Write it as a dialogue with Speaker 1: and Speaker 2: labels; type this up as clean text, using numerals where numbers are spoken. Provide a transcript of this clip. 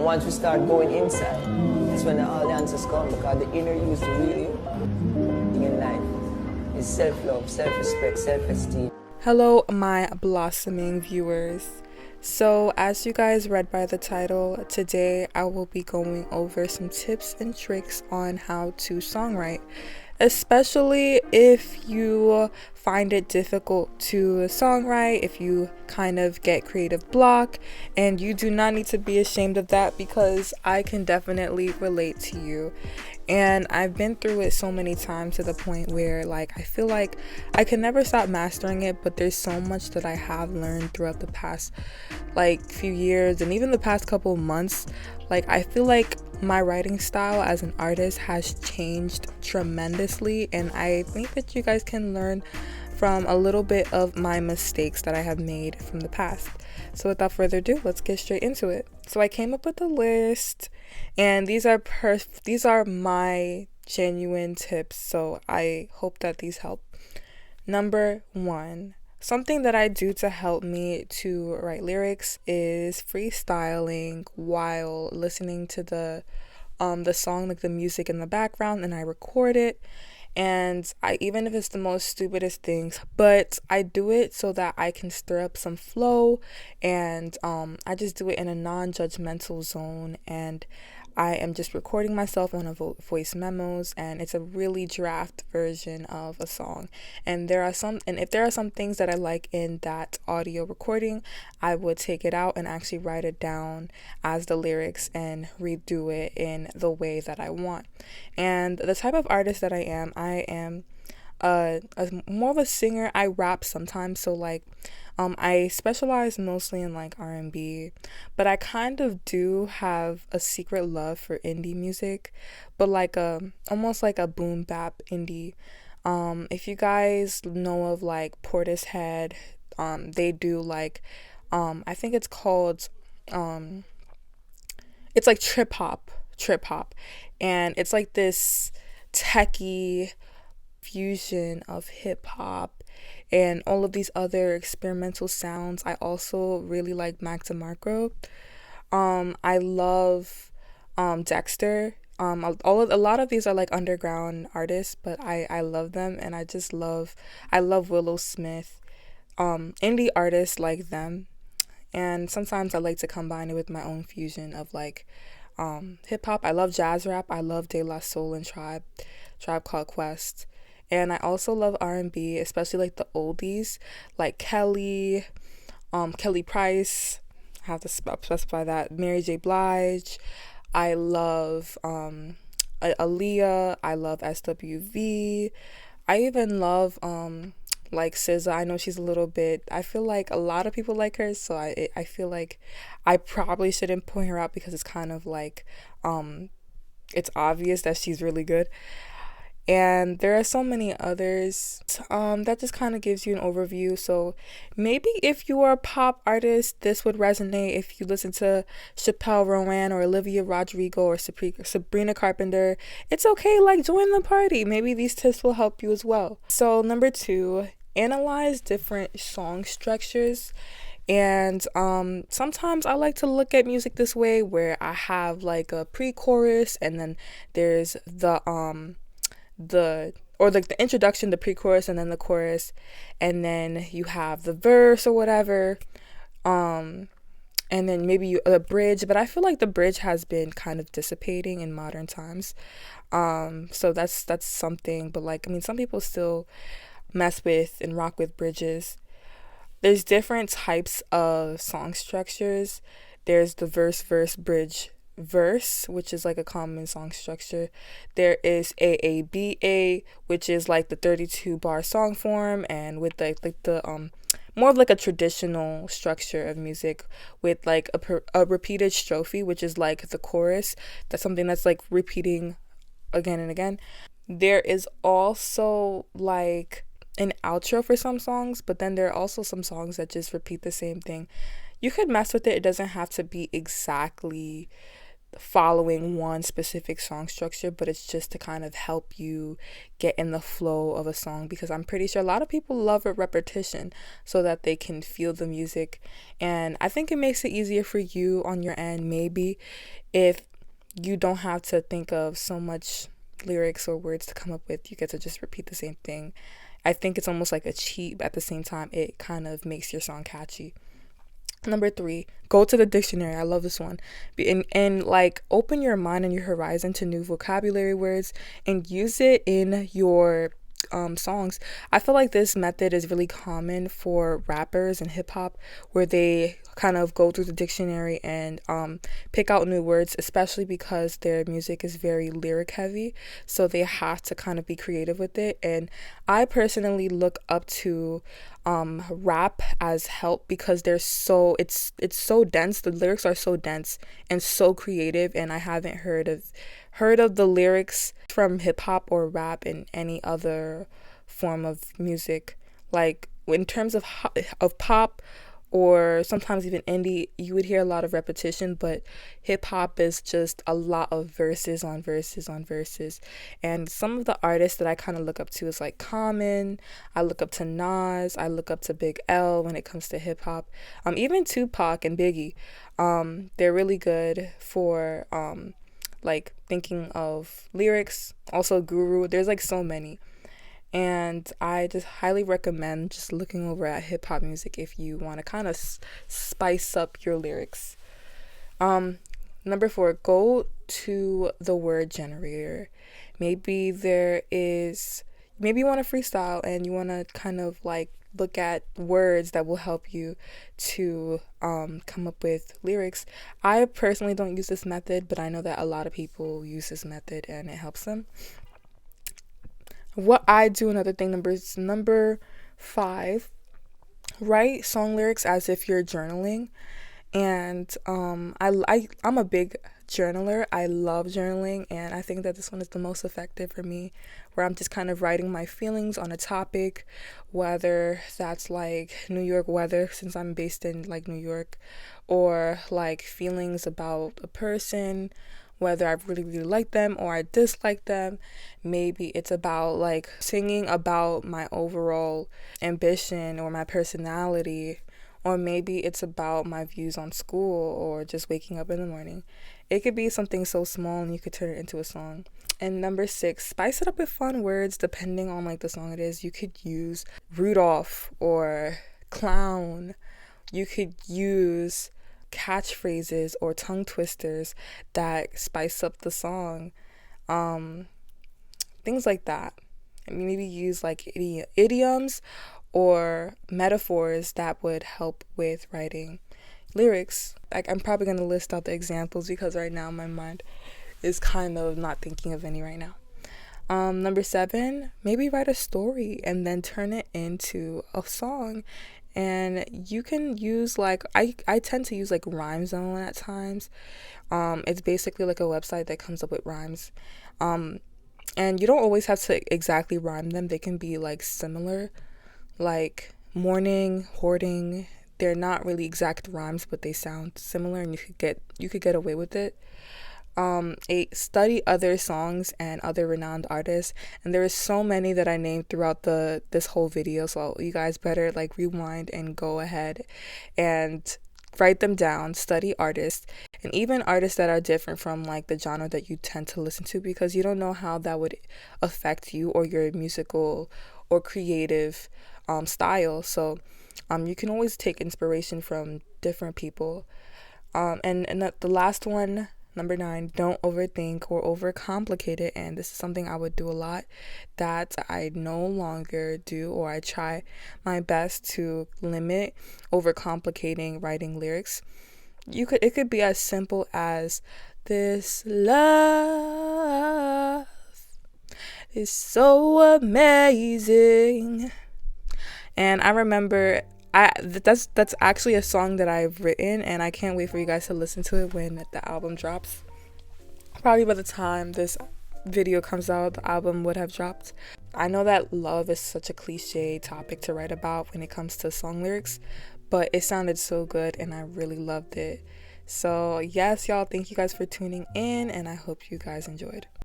Speaker 1: Once we start going inside, that's when all the answers come, because the inner you is the real you. In life is self-love, self-respect, self-esteem.
Speaker 2: Hello, my blossoming viewers. So, as you guys read by the title, today I will be going over some tips and tricks on how to songwrite, especially if you find it difficult to songwrite, if you kind of get creative block, and you do not need to be ashamed of that because I can definitely relate to you. And I've been through it so many times to the point where I feel like I can never stop mastering it, but there's so much that I have learned throughout the past few years and even the past couple months. I feel like my writing style as an artist has changed tremendously, and I think that you guys can learn from a little bit of my mistakes that I have made from the past. So without further ado, let's get straight into it. So I came up with a list, and these are my genuine tips, so I hope that these help. Number 1, something that I do to help me to write lyrics is freestyling while listening to the song, the music in the background, and I record it. And I, even if it's the most stupidest things, but I do it so that I can stir up some flow, and I just do it in a non-judgmental zone, and I am just recording myself on a voice memos, and it's a really draft version of a song. And if there are some things that I like in that audio recording, I would take it out and actually write it down as the lyrics and redo it in the way that I want. And the type of artist that I am more of a singer. I rap sometimes, so I specialize mostly in R&B, but I kind of do have a secret love for indie music, but almost like a boom bap indie. If you guys know of Portishead, they do I think it's called it's like trip hop, and it's like this techie fusion of hip hop and all of these other experimental sounds. I also really like Mac DeMarco. I love Dexter. A lot of these are underground artists, but I love them, and I love Willow Smith. Indie artists like them, and sometimes I like to combine it with my own fusion of hip hop. I love jazz rap. I love De La Soul and Tribe Called Quest. And I also love R&B, especially the oldies, like Kelly Price. I have to specify that. Mary J. Blige. I love Aaliyah. I love SWV. I even love SZA. I know she's a little bit. I feel like a lot of people like her, so I feel like I probably shouldn't point her out because it's kind of it's obvious that she's really good. And there are so many others that just kind of gives you an overview. So maybe if you are a pop artist, this would resonate. If you listen to Chappelle Rowan or Olivia Rodrigo or Sabrina Carpenter, it's okay, join the party. Maybe these tips will help you as well. So number 2, analyze different song structures. And sometimes I like to look at music this way, where I have a pre-chorus, and then there's the introduction, the pre-chorus, and then the chorus, and then you have the verse or whatever, and then maybe a bridge. But I feel like the bridge has been kind of dissipating in modern times, so that's something. But some people still mess with and rock with bridges. There's different types of song structures. There's the verse, bridge, verse, which is a common song structure. There is AABA, which is the 32 bar song form, and with the more of a traditional structure of music with a repeated strophe, which is the chorus. That's something that's repeating again and again. There is also an outro for some songs, but then there are also some songs that just repeat the same thing. You could mess with it. It doesn't have to be exactly following one specific song structure, but it's just to kind of help you get in the flow of a song, because I'm pretty sure a lot of people love a repetition so that they can feel the music. And I think it makes it easier for you on your end, maybe, if you don't have to think of so much lyrics or words to come up with. You get to just repeat the same thing. I think it's almost like a cheat, but at the same time it kind of makes your song catchy. Number 3, go to the dictionary. I love this one. And like, open your mind and your horizon to new vocabulary words and use it in your songs. I feel like this method is really common for rappers and hip hop, where they kind of go through the dictionary and pick out new words, especially because their music is very lyric heavy, so they have to kind of be creative with it. And I personally look up to rap as help, because they're so it's so dense. The lyrics are so dense and so creative, and I haven't heard of the lyrics from hip hop or rap in any other form of music. Like, in terms of pop or sometimes even indie, you would hear a lot of repetition, but hip hop is just a lot of verses on verses on verses. And some of the artists that I kind of look up to is like Common. I look up to Nas. I look up to Big L when it comes to hip hop. Even Tupac and Biggie. They're really good for like thinking of lyrics. Also Guru. There's like so many. And I just highly recommend just looking over at hip hop music if you want to kind of spice up your lyrics. Number 4, go to the word generator. Maybe you want to freestyle and you want to kind of like look at words that will help you to come up with lyrics. I personally don't use this method, but I know that a lot of people use this method and it helps them. What I do, another thing, number 5, write song lyrics as if you're journaling. And I'm a big journaler. I love journaling, and I think that this one is the most effective for me, where I'm just kind of writing my feelings on a topic, whether that's like New York weather, since I'm based in like New York, or like feelings about a person, whether I really, really like them or I dislike them. Maybe it's about like singing about my overall ambition or my personality, or maybe it's about my views on school or just waking up in the morning. It could be something so small and you could turn it into a song. And number 6, spice it up with fun words depending on like the song it is. You could use Rudolph or clown. You could use catchphrases or tongue twisters that spice up the song. Things like that. Maybe use like idioms or metaphors that would help with writing lyrics. Like, I'm probably going to list out the examples because right now my mind is kind of not thinking of any right now. Number 7, maybe write a story and then turn it into a song. And you can use like, I tend to use like Rhyme Zone at times. It's basically like a website that comes up with rhymes. And you don't always have to exactly rhyme them. They can be like similar, like morning, hoarding. They're not really exact rhymes, but they sound similar, and you could get away with it. 8, study other songs and other renowned artists, and there is so many that I named throughout this whole video, so you guys better like rewind and go ahead and write them down. Study artists, and even artists that are different from like the genre that you tend to listen to, because you don't know how that would affect you or your musical or creative style. So you can always take inspiration from different people. And the last one, number 9, don't overthink or overcomplicate it. And this is something I would do a lot that I no longer do, or I try my best to limit overcomplicating writing lyrics. It could be as simple as, this love is so amazing. And I remember that's actually a song that I've written, and I can't wait for you guys to listen to it when the album drops. Probably by the time this video comes out, the album would have dropped. I know that love is such a cliche topic to write about when it comes to song lyrics, but it sounded so good and I really loved it. So yes, y'all, thank you guys for tuning in, and I hope you guys enjoyed.